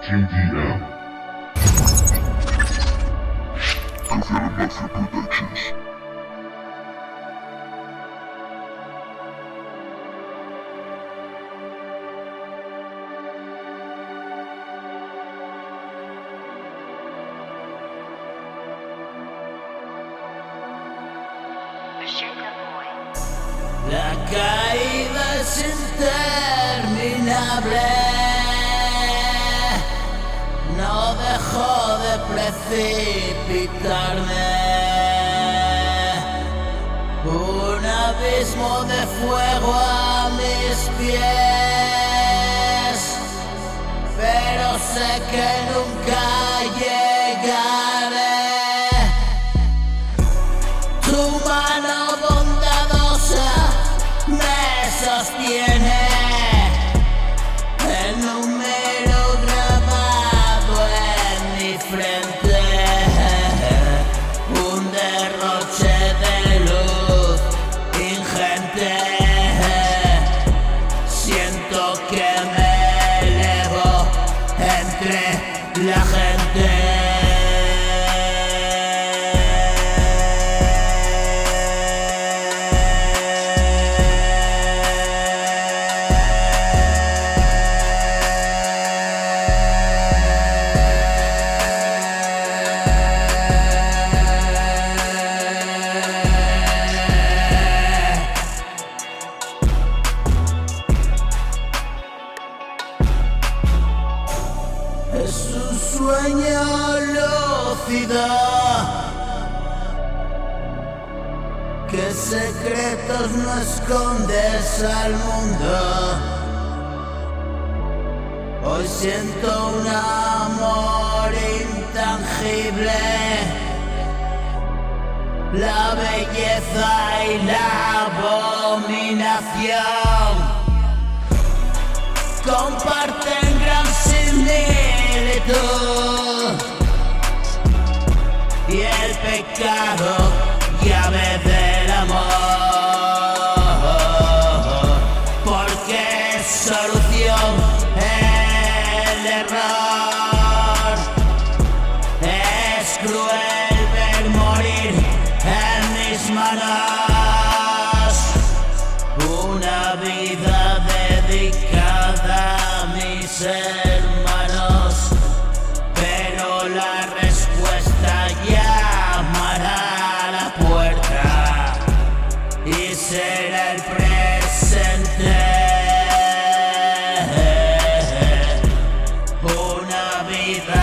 JDM. Confirm Mafia Productions. La caída es interminable, no dejo de precipitarme. Un abismo de fuego a mis pies, pero sé que nunca llegaré. Tu mano bondadosa me sostiene, el número grabado en mi frente, un derroche de luz ingente. Siento que me elevo entre la gente. Es un sueño lúcido, ¿qué secretos no escondes al mundo? Hoy siento un amor intangible, la belleza y la abominación comparten gran similitud, y el pecado llave del amor, porque es solución el error. Es cruel ver morir en mis manos una vida dedicada a mis hermanos, pero la respuesta llamará a la puerta y será el presente. Una vida